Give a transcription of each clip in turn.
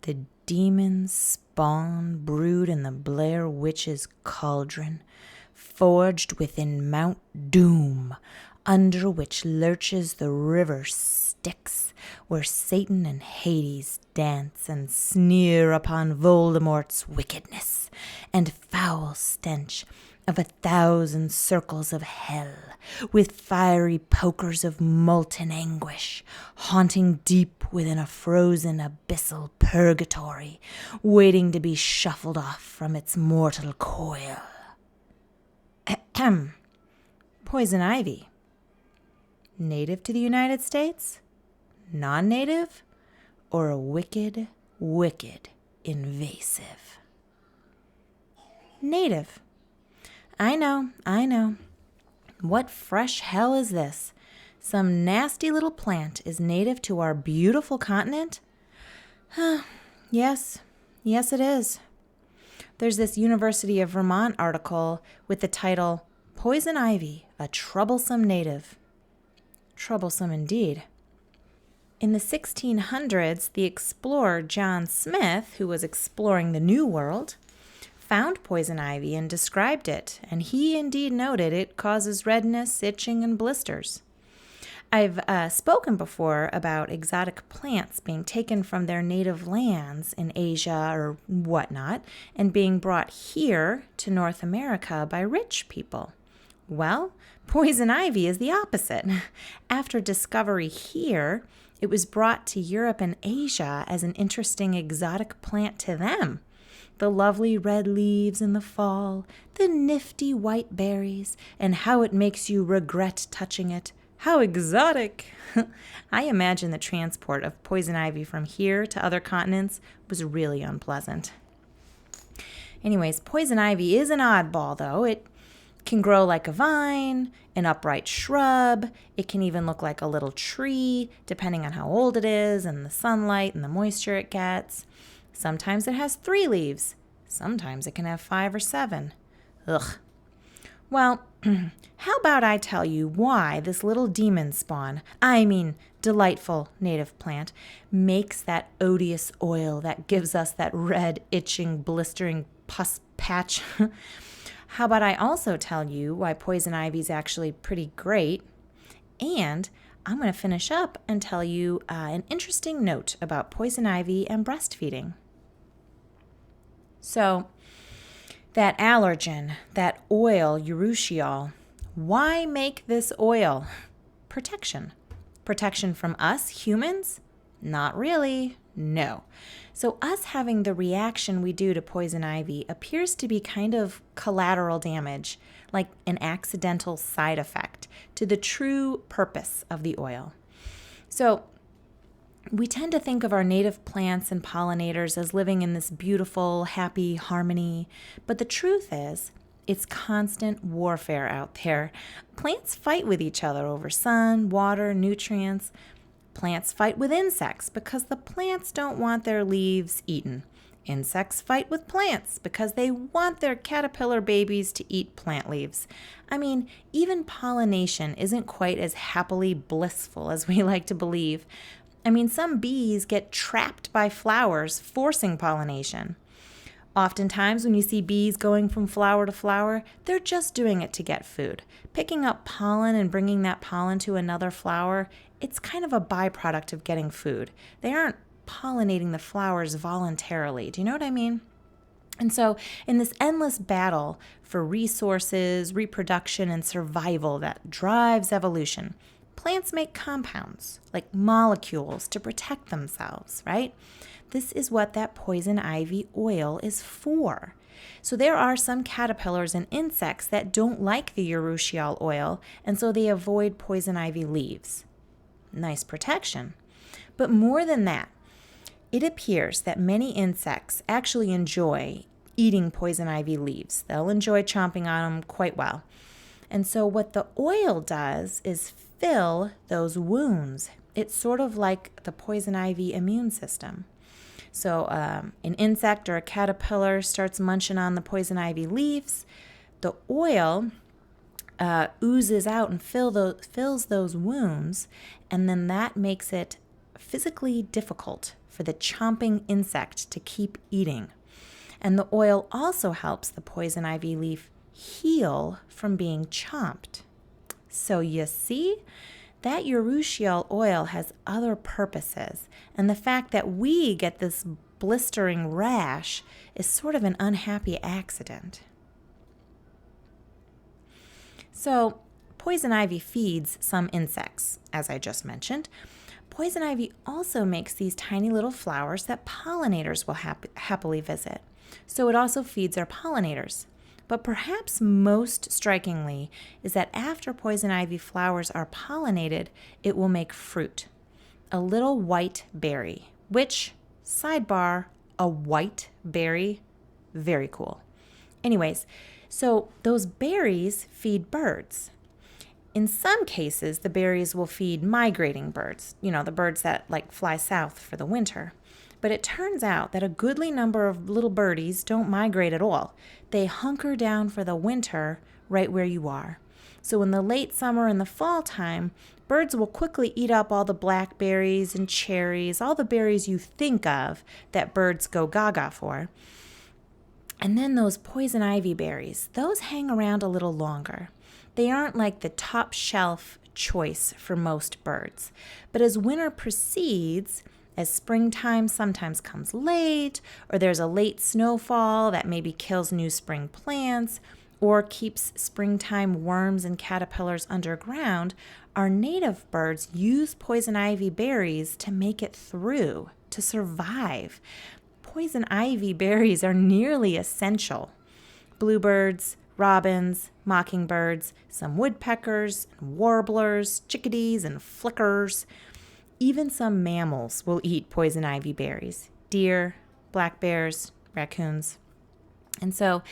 The demons spawn brood in the Blair Witch's cauldron, forged within Mount Doom, under which lurches the river Styx, where Satan and Hades dance and sneer upon Voldemort's wickedness and foul stench of 1,000 circles of hell, with fiery pokers of molten anguish, haunting deep within a frozen abyssal purgatory, waiting to be shuffled off from its mortal coil. Ahem. Poison ivy. Native to the United States? Non-native? Or a wicked, wicked invasive? Native. I know. What fresh hell is this? Some nasty little plant is native to our beautiful continent? Yes, it is. There's this University of Vermont article with the title, Poison Ivy, a Troublesome Native. Troublesome indeed. In the 1600s, the explorer John Smith, who was exploring the New World, found poison ivy and described it, and he indeed noted it causes redness, itching, and blisters. I've spoken before about exotic plants being taken from their native lands in Asia or whatnot and being brought here to North America by rich people. Well, poison ivy is the opposite. After discovery here, it was brought to Europe and Asia as an interesting exotic plant to them. The lovely red leaves in the fall, the nifty white berries, and how it makes you regret touching it. How exotic! I imagine the transport of poison ivy from here to other continents was really unpleasant. Anyways, poison ivy is an oddball, though. It can grow like a vine, an upright shrub. It can even look like a little tree, depending on how old it is and the sunlight and the moisture it gets. Sometimes it has 3 leaves. Sometimes it can have 5 or 7. Ugh. Well, how about I tell you why this little demon spawn, delightful native plant, makes that odious oil that gives us that red, itching, blistering pus patch? How about I also tell you why poison ivy is actually pretty great? And I'm going to finish up and tell you an interesting note about poison ivy and breastfeeding. So, that allergen, that oil, urushiol, why make this oil? Protection. Protection from us humans? Not really. No. So us having the reaction we do to poison ivy appears to be kind of collateral damage, like an accidental side effect to the true purpose of the oil. So we tend to think of our native plants and pollinators as living in this beautiful, happy harmony, but the truth is, it's constant warfare out there. Plants fight with each other over sun, water, nutrients. Plants fight with insects because the plants don't want their leaves eaten. Insects fight with plants because they want their caterpillar babies to eat plant leaves. Even pollination isn't quite as happily blissful as we like to believe. Some bees get trapped by flowers, forcing pollination. Oftentimes, when you see bees going from flower to flower, they're just doing it to get food. Picking up pollen and bringing that pollen to another flower, it's kind of a byproduct of getting food. They aren't pollinating the flowers voluntarily. Do you know what I mean? And so, in this endless battle for resources, reproduction, and survival that drives evolution, plants make compounds, like molecules, to protect themselves, right? This is what that poison ivy oil is for. So there are some caterpillars and insects that don't like the urushiol oil, and so they avoid poison ivy leaves. Nice protection. But more than that, it appears that many insects actually enjoy eating poison ivy leaves. They'll enjoy chomping on them quite well. And so what the oil does is fill those wounds. It's sort of like the poison ivy immune system. So an insect or a caterpillar starts munching on the poison ivy leaves. The oil oozes out and fills those wounds, and then that makes it physically difficult for the chomping insect to keep eating. And the oil also helps the poison ivy leaf heal from being chomped. So you see, that urushiol oil has other purposes, and the fact that we get this blistering rash is sort of an unhappy accident. So, poison ivy feeds some insects, as I just mentioned. Poison ivy also makes these tiny little flowers that pollinators will happily visit. So it also feeds our pollinators. But perhaps most strikingly is that after poison ivy flowers are pollinated, it will make fruit, a little white berry, which, sidebar, a white berry, very cool. Anyways, so those berries feed birds. In some cases, the berries will feed migrating birds, the birds that fly south for the winter. But it turns out that a goodly number of little birdies don't migrate at all. They hunker down for the winter right where you are. So in the late summer and the fall time, birds will quickly eat up all the blackberries and cherries, all the berries you think of that birds go gaga for. And then those poison ivy berries, those hang around a little longer. They aren't like the top shelf choice for most birds. But as winter proceeds, as springtime sometimes comes late, or there's a late snowfall that maybe kills new spring plants, or keeps springtime worms and caterpillars underground, our native birds use poison ivy berries to make it through, to survive. Poison ivy berries are nearly essential. Bluebirds, robins, mockingbirds, some woodpeckers, and warblers, chickadees, and flickers. Even some mammals will eat poison ivy berries. Deer, black bears, raccoons. And so,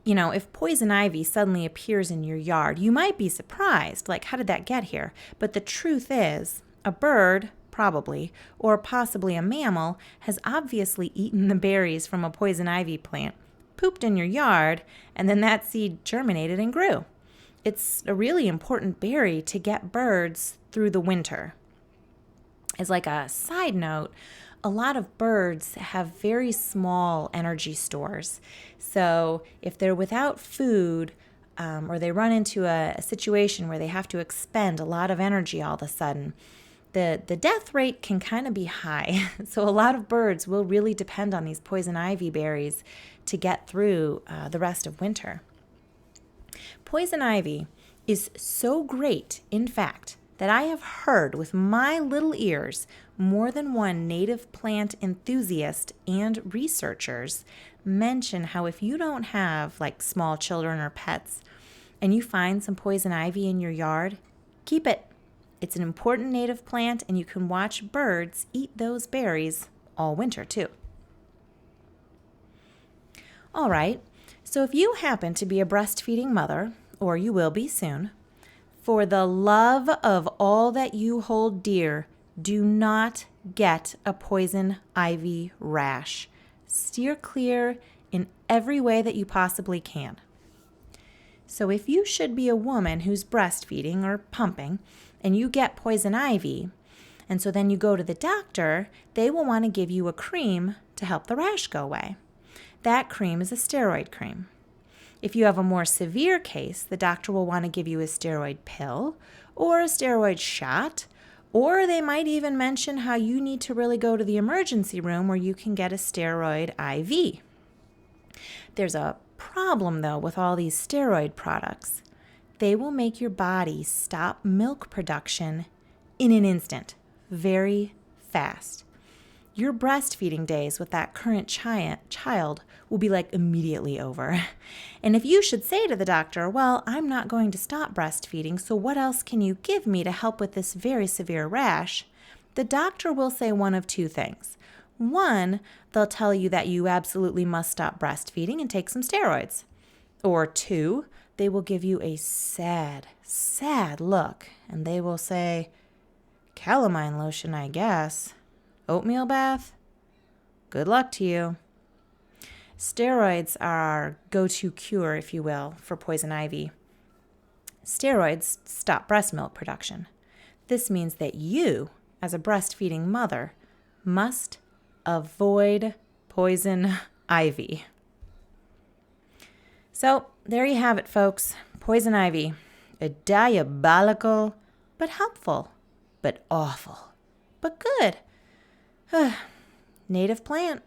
if poison ivy suddenly appears in your yard, you might be surprised, how did that get here? But the truth is, a bird, probably, or possibly a mammal, has obviously eaten the berries from a poison ivy plant, pooped in your yard, and then that seed germinated and grew. It's a really important berry to get birds through the winter. As a side note, a lot of birds have very small energy stores. So if they're without food or they run into a situation where they have to expend a lot of energy all of a sudden, the death rate can kind of be high. So a lot of birds will really depend on these poison ivy berries to get through the rest of winter. Poison ivy is so great, in fact, that I have heard with my little ears more than one native plant enthusiast and researchers mention how if you don't have small children or pets and you find some poison ivy in your yard, keep it. It's an important native plant and you can watch birds eat those berries all winter too. All right, so if you happen to be a breastfeeding mother, or you will be soon, for the love of all that you hold dear, do not get a poison ivy rash. Steer clear in every way that you possibly can. So if you should be a woman who's breastfeeding or pumping and you get poison ivy, and so then you go to the doctor, they will want to give you a cream to help the rash go away. That cream is a steroid cream. If you have a more severe case, the doctor will want to give you a steroid pill or a steroid shot, or they might even mention how you need to really go to the emergency room where you can get a steroid IV. There's a problem, though, with all these steroid products. They will make your body stop milk production in an instant, very fast. Your breastfeeding days with that current child will be immediately over. And if you should say to the doctor, well, I'm not going to stop breastfeeding, so what else can you give me to help with this very severe rash? The doctor will say one of two things. One, they'll tell you that you absolutely must stop breastfeeding and take some steroids. Or two, they will give you a sad, sad look, and they will say, calamine lotion, I guess. Oatmeal bath? Good luck to you. Steroids are our go-to cure, if you will, for poison ivy. Steroids stop breast milk production. This means that you as a breastfeeding mother, must avoid poison ivy. So there you have it, folks. Poison ivy, a diabolical but helpful, but awful, but good native plant.